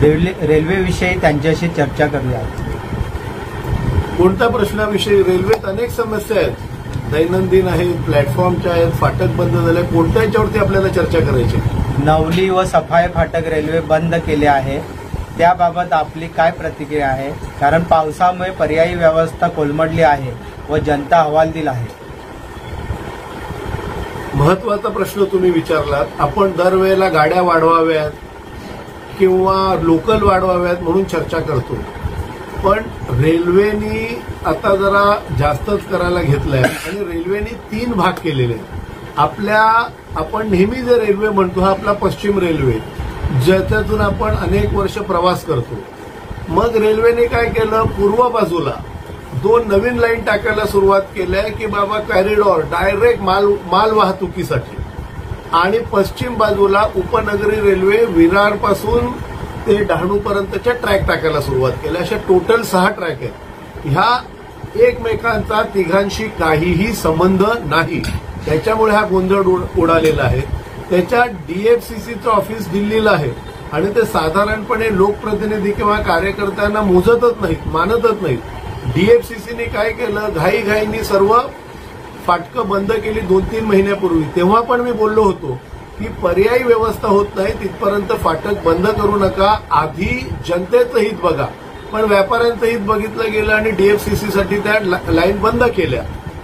रेल्वेविषयी त्यांच्याशी चर्चा करूया। कोणत्या प्रश्नाविषयी? रेल्वेत अनेक समस्या आहेत, दैनंदिन आहेत, प्लॅटफॉर्मच्या आहेत, फाटक बंद झाले, कोणत्या याच्यावरती आपल्याला चर्चा करायची? नवली व सफाळे फाटक रेल्वे बंद केले आहे, त्याबाबत आपली काय प्रतिक्रिया आहे? कारण पावसामुळे पर्यायी व्यवस्था कोलमडली आहे व जनता हवाल दिला आहे। महत्वाचा प्रश्न तुम्ही विचारलात। आपण दरवेळेला गाड्या वाढवाव्यात किंवा लोकल वाढवाव्यात म्हणून चर्चा करतो, पण रेल्वेनी आता जरा जास्तच करायला घेतलंय आणि रेल्वेनी 3 भाग केलेले आहेत। आपण नेहमी जे रेल्वे म्हणतो हा आपला पश्चिम रेल्वे, ज्याच्यातून आपण अनेक वर्ष प्रवास करतो। मग रेल्वेने काय केलं, पूर्व बाजूला 2 नवीन लाईन टाकायला सुरुवात केल्या की बाबा कॉरिडॉर डायरेक्ट माल वाहतुकीसाठी, आणि पश्चिम बाजूला उपनगरी रेल्वे विरारपासून ते डहाणूपर्यंतच्या ट्रॅक टाकायला सुरुवात केल्या। अशा टोटल 6 ट्रॅक आहेत। ह्या एकमेकांचा तिघांशी काहीही संबंध नाही, त्याच्यामुळे हा गोंधळ उडालेला आहे। त्याच्या डीएफसीसीचं ऑफिस दिल्लीला आहे आणि ते साधारणपणे लोकप्रतिनिधी किंवा कार्यकर्त्यांना मोजतच नाहीत, मानतच नाहीत। डीएफसीसीने काय केलं, घाईघाईनी सर्व फाटकं बंद केली 2-3 महिन्यापूर्वी। तेव्हा पण मी बोललो होतो की पर्यायी व्यवस्था होत नाही तिथपर्यंत फाटक बंद करू नका, आधी जनतेचं हित बघा। पण व्यापाऱ्यांचं हित बघितलं गेलं आणि डीएफसीसीसाठी त्या लाईन बंद केल्या।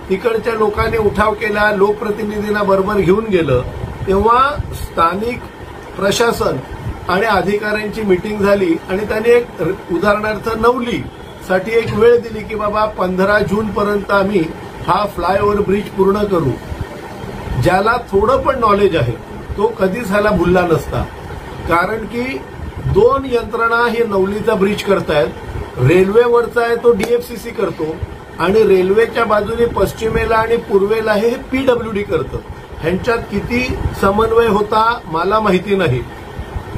तिकडच्या लोकांनी उठाव केला, लोकप्रतिनिधींना बरोबर घेऊन गेलं, तेव्हा स्थानिक प्रशासन आणि अधिकाऱ्यांची मीटिंग झाली आणि त्यांनी एक उदाहरणार्थ नवलीसाठी एक वेळ दिली की बाबा 15 जूनपर्यंत आम्ही हा फ्लायओव्हर ब्रिज पूर्ण करू। ज्याला थोडं पण नॉलेज आहे तो कधीच ह्याला भुलला नसता, कारण की 2 यंत्रणा हे नवलीचा ब्रिज करतायत। रेल्वेवरचा आहे तो डीएफसीसी करतो आणि रेल्वेच्या बाजूने पश्चिमेला आणि पूर्वेला हे पीडब्ल्यूडी करतं। ह्यांच्यात किती समन्वय होता मला माहिती नाही।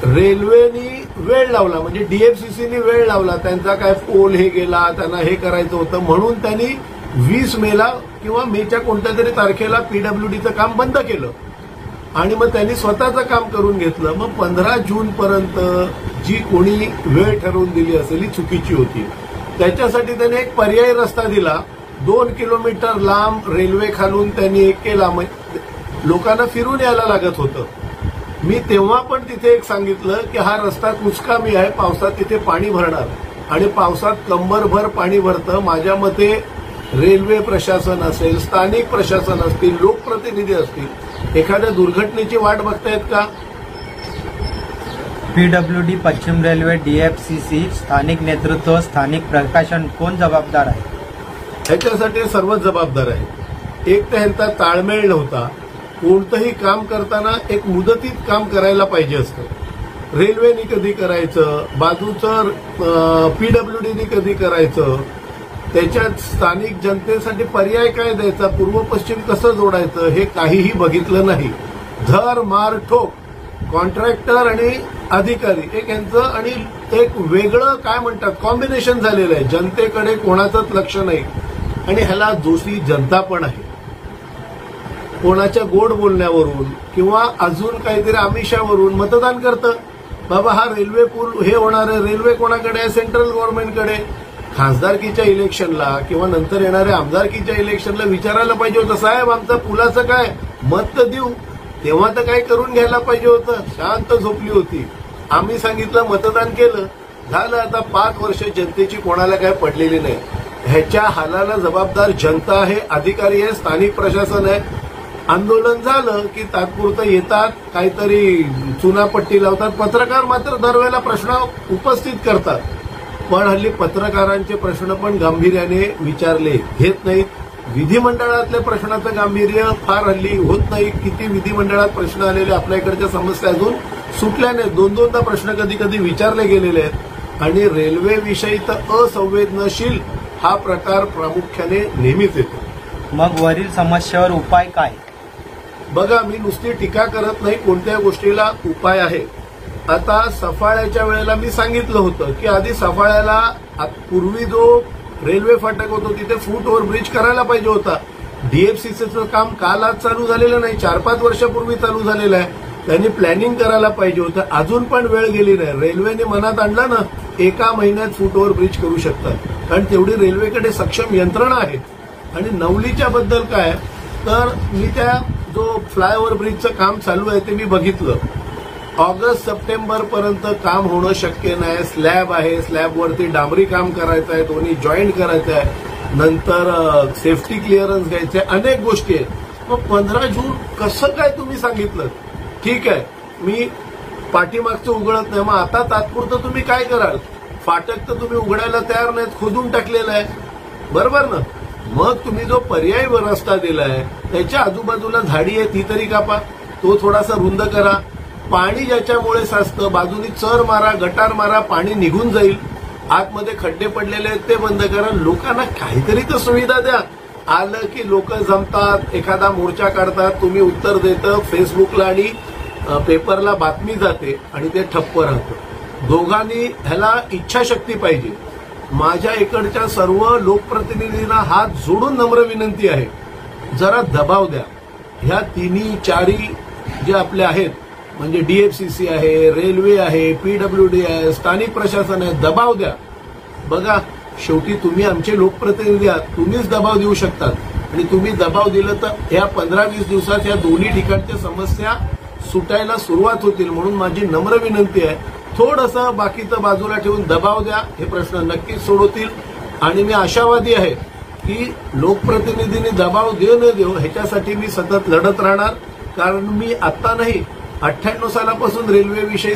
रेल्वेनी वेळ लावला, म्हणजे डीएफसीसीने वेळ लावला, त्यांचा काय पोल हे गेला, त्यांना हे करायचं होतं म्हणून त्यांनी 20 मेला किंवा मेच्या कोणत्या तरी तारखेला पीडब्ल्यूडीचं काम बंद केलं आणि मग त्यांनी स्वतःचं काम करून घेतलं। मग 15 जूनपर्यंत जी कोणी वेळ ठरवून दिली असेल ही चुकीची होती। त्याच्यासाठी त्यांनी एक पर्यायी रस्ता दिला, 2 किलोमीटर लांब रेल्वे खालून त्यांनी एक केला, लोकांना फिरून यायला लागत होतं। मी तेव्हा पण तिथे एक सांगितलं की हा रस्ता कुचकामी आहे, पावसात तिथे पाणी भरणार आणि पावसात कंबरभर पाणी भरतं। माझ्या मते रेल्वे प्रशासन असेल, स्थानिक प्रशासन असतील, लोकप्रतिनिधी असतील, एखाद्या दुर्घटनेची वाट बघतायत का? पीडब्ल्यूडी, पश्चिम रेल्वे, डीएफसीसी, स्थानिक नेतृत्व, स्थानिक प्रशासन कोण जबाबदार आहे? ह्याच्यासाठी सर्वच जबाबदार आहे। एक तर ह्यांचा ताळमेळ नव्हता, कोणतंही काम करताना एक मुदतीत काम करायला पाहिजे असतं। रेल्वेनी कधी करायचं, बाजूचं पीडब्ल्यूडीनी कधी करायचं, त्याच्यात स्थानिक जनतेसाठी पर्याय काय द्यायचा, पूर्व पश्चिम कसं जोडायचं हे काहीही बघितलं नाही। धर मार ठोक, कॉन्ट्रॅक्टर आणि अधिकारी एक यांचं आणि एक वेगळं काय म्हणतात कॉम्बिनेशन झालेलं आहे। जनतेकडे कोणाचंच लक्ष नाही आणि ह्याला दोषी जनता पण आहे। कोणाच्या गोड बोलण्यावरून किंवा अजून काहीतरी आमिषावरून मतदान करतं। बाबा हा रेल्वे पूल हे होणार आहे, रेल्वे कोणाकडे आहे? सेंट्रल गव्हर्नमेंटकडे। खासदारकीच्या इलेक्शनला किंवा नंतर येणाऱ्या आमदारकीच्या इलेक्शनला विचारायला पाहिजे होतं, साहेब आमचं पुलाचं काय, मत तर देऊ। तेव्हा तर काय करून घ्यायला पाहिजे होतं, शांत झोपली होती। आम्ही सांगितलं, मतदान केलं, झालं। आता 5 वर्ष जनतेची कोणाला काय पडलेली नाही। ह्याच्या हालाला जबाबदार जनता आहे, अधिकारी आहे, स्थानिक प्रशासन आहे। आंदोलन झालं की तात्पुरतं येतात, काहीतरी चुनापट्टी लावतात। पत्रकार मात्र दरवेळेला प्रश्न उपस्थित करतात, पण हल्ली पत्रकारांचे प्रश्न पण गांभीर्याने विचारले घेत नाहीत। विधिमंडळातल्या प्रश्नाचं गांभीर्य फार हल्ली होत नाही। किती विधिमंडळात प्रश्न आलेले, आपल्या इकडच्या समस्या अजून सुटल्या नाहीत। 2-2दा प्रश्न कधी कधी विचारले गेलेले आहेत आणि रेल्वेविषयी तर असंवेदनशील हा प्रकार प्रामुख्याने नेहमीच येतो। मग वरील समस्येवर उपाय काय? बघा, मी नुसती टीका करत नाही, कोणत्या गोष्टीला उपाय आहे। आता सफाळ्याच्या वेळेला मी सांगितलं होतं की आधी सफाळ्याला पूर्वी जो रेल्वे फाटक होतो तिथे फूट ओव्हर ब्रिज करायला पाहिजे होता। डीएफसीसीचं काम काल आज चालू झालेलं नाही, 4-5 वर्षापूर्वी चालू झालेलं आहे। त्यांनी प्लॅनिंग करायला पाहिजे होतं. अजून पण वेळ गेली नाही. रेल्वेने मनात आणलं ना, एका महिन्यात फूट ओव्हर ब्रिज करू शकतात, कारण तेवढी रेल्वेकडे सक्षम यंत्रणा आहे. आणि नवलीच्या बद्दल काय, तर मी त्या जो फ्लायओव्हर ब्रिजचं काम चालू आहे ते मी बघितलं. ऑगस्ट सप्टेंबर पर्यंत काम होणं शक्य नाही. स्लॅब आहे, स्लॅबवरती डांबरी काम करायचं आहे, दोन्ही जॉईंट करायचं आहे, नंतर सेफ्टी क्लिअरन्स घ्यायचे, अनेक गोष्टी आहेत. मग 15 जून कसं काय तुम्ही सांगितलं? ठीक आहे, मी पाठीमागचं उघडत नाही. मग आता तात्पुरतं तुम्ही काय कराल? फाटक तर तुम्ही उघडायला तयार नाहीत, खोदून टाकलेलं आहे, बरोबर ना? मग तुम्ही जो पर्यायी रस्ता दिलाय त्याच्या आजूबाजूला झाडी आहे ती तरी कापा, तो थोडासा रुंद करा. पाणी ज्याच्यामुळे साचतं, बाजूनी चर मारा, गटार मारा, पाणी निघून जाईल. आतमध्ये खड्डे पडलेले आहेत ते बंद करा. लोकांना काहीतरी तर सुविधा द्या. आलं की लोक जमतात, एखादा मोर्चा काढतात, तुम्ही उत्तर देतं, फेसबुकला आणि पेपरला बातमी जाते आणि ते ठप्प राहतं. दोघांनी ह्याला इच्छाशक्ती पाहिजे. माझ्या इकडच्या सर्व लोकप्रतिनिधींना हात जोडून नम्र विनंती आहे, जरा दबाव द्या. ह्या तिन्ही चारी जे आपले आहेत, म्हणजे डीएफसीसी आहे, रेल्वे आहे, पीडब्ल्यूडी आहे, स्थानिक प्रशासन आहे, दबाव द्या. बघा, शेवटी तुम्ही आमचे लोकप्रतिनिधी आहात, तुम्हीच दबाव देऊ शकतात. आणि तुम्ही दबाव दिलं तर या 15-20 दिवसात या दोन्ही ठिकाणच्या समस्या सुटायला सुरुवात होतील. म्हणून माझी नम्र विनंती आहे, थोडंसं बाकीचं बाजूला ठेवून दबाव द्या, हे प्रश्न नक्कीच सोडवतील. आणि मी आशावादी आहे की लोकप्रतिनिधींनी दबाव देऊ न देऊ ह्याच्यासाठी मी सतत लढत राहणार. कारण मी आत्ता नाही, 98 सालापासून रेल्वेविषयी